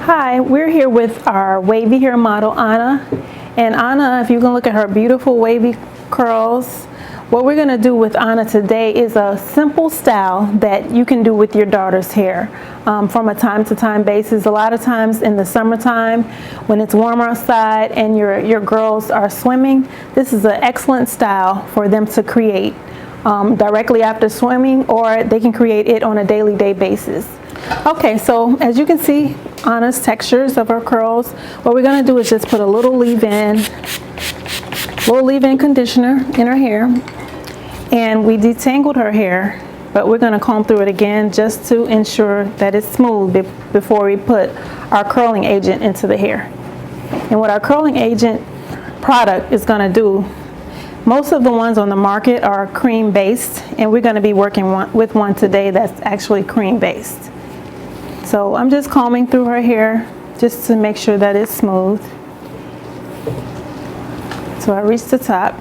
Hi, we're here with our wavy hair model, Anna. And Anna, if you can look at her beautiful wavy curls, what we're going to do with Anna today is a simple style that you can do with your daughter's hair from a time-to-time basis. A lot of times in the summertime when it's warmer outside and your girls are swimming, this is an excellent style for them to create directly after swimming, or they can create it on a daily basis. Okay, so as you can see, Anna's textures of her curls, what we're going to do is just put a little leave-in conditioner in her hair, and we detangled her hair, but we're going to comb through it again just to ensure that it's smooth before we put our curling agent into the hair. And what our curling agent product is going to do, most of the ones on the market are cream based, and we're going to be working with one today that's actually cream based. So I'm just combing through her hair just to make sure that it's smooth. So I reach the top.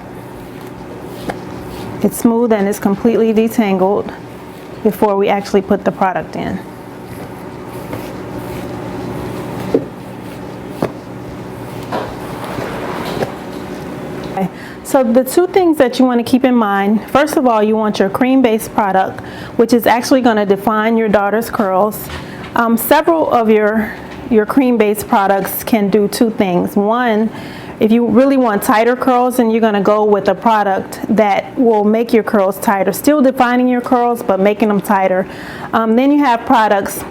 It's smooth and it's completely detangled before we actually put the product in. Okay. So the two things that you want to keep in mind, first of all, you want your cream-based product, which is actually going to define your daughter's curls. Several of your cream-based products can do two things. One, if you really want tighter curls, then you're going to go with a product that will make your curls tighter, still defining your curls but making them tighter. Then you have products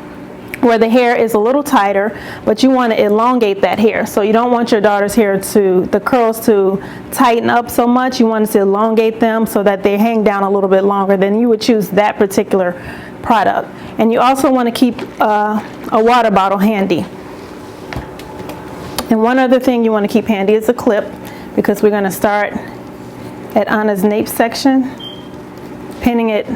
where the hair is a little tighter, but you want to elongate that hair. So you don't want your daughter's hair the curls to tighten up so much. You want to elongate them so that they hang down a little bit longer. Then you would choose that particular product. And you also want to keep a water bottle handy. And one other thing you want to keep handy is a clip, because we're going to start at Anna's nape section, pinning it.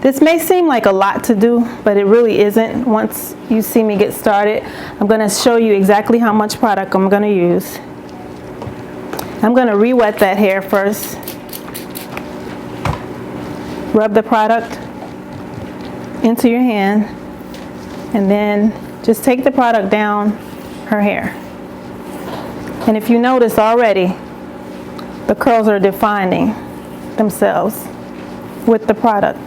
This may seem like a lot to do, but it really isn't. Once you see me get started, I'm going to show you exactly how much product I'm going to use. I'm going to re-wet that hair first. Rub the product into your hand, and then just take the product down her hair. And if you notice already, the curls are defining themselves with the product.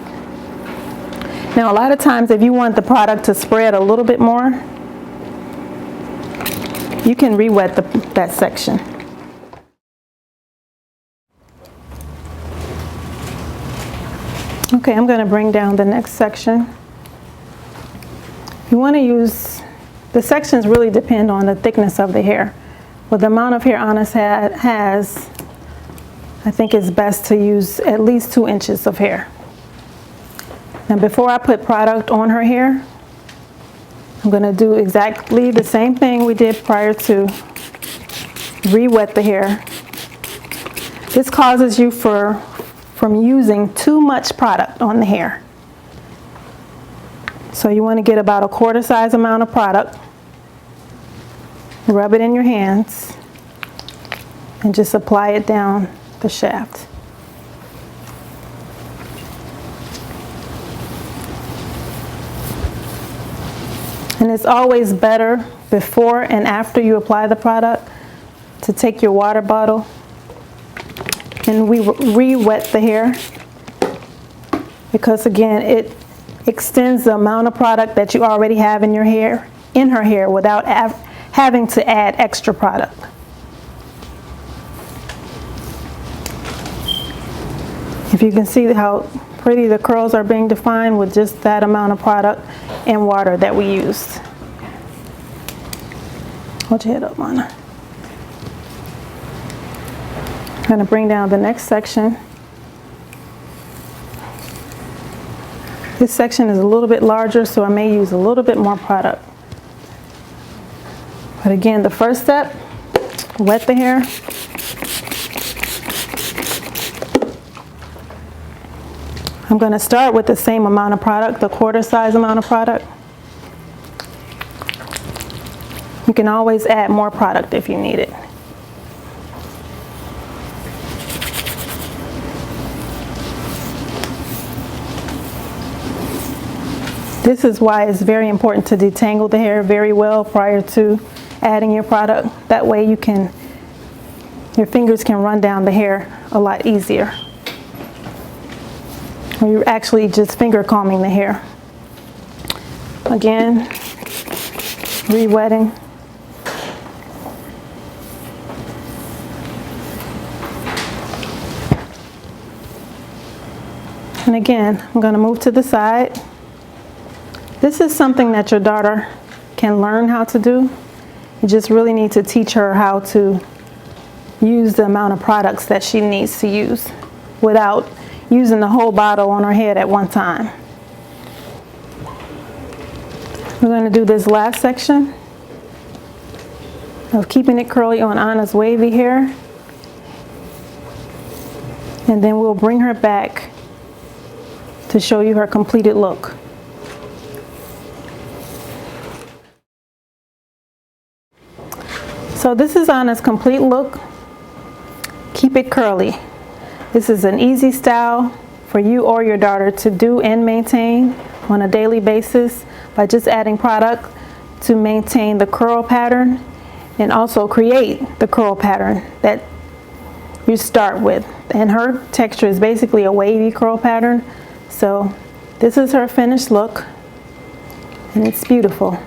Now, a lot of times if you want the product to spread a little bit more, you can re-wet that section. Okay, I'm going to bring down the next section. You want to use, the sections really depend on the thickness of the hair. With the amount of hair Anna has, I think it's best to use at least 2 inches of hair. Now before I put product on her hair, I'm going to do exactly the same thing we did prior to. Re-wet the hair. This causes you from using too much product on the hair. So you want to get about a quarter size amount of product. Rub it in your hands and just apply it down the shaft. And it's always better before and after you apply the product to take your water bottle and we re-wet the hair, because again it extends the amount of product that you already have in her hair without having to add extra product. If you can see how pretty the curls are being defined with just that amount of product and water that we used. Hold your head up, Anna. I'm going to bring down the next section. This section is a little bit larger, so I may use a little bit more product. But again, the first step, wet the hair. I'm going to start with the same amount of product, the quarter size amount of product. You can always add more product if you need it. This is why it's very important to detangle the hair very well prior to adding your product. That way your fingers can run down the hair a lot easier. Or you're actually just finger combing the hair. Again, re-wetting. And again, I'm going to move to the side. This is something that your daughter can learn how to do. You just really need to teach her how to use the amount of products that she needs to use without using the whole bottle on her head at one time. We're going to do this last section of keeping it curly on Anna's wavy hair. And then we'll bring her back to show you her completed look. So this is Anna's complete look. Keep it curly. This is an easy style for you or your daughter to do and maintain on a daily basis by just adding product to maintain the curl pattern and also create the curl pattern that you start with. And her texture is basically a wavy curl pattern. So this is her finished look, and it's beautiful.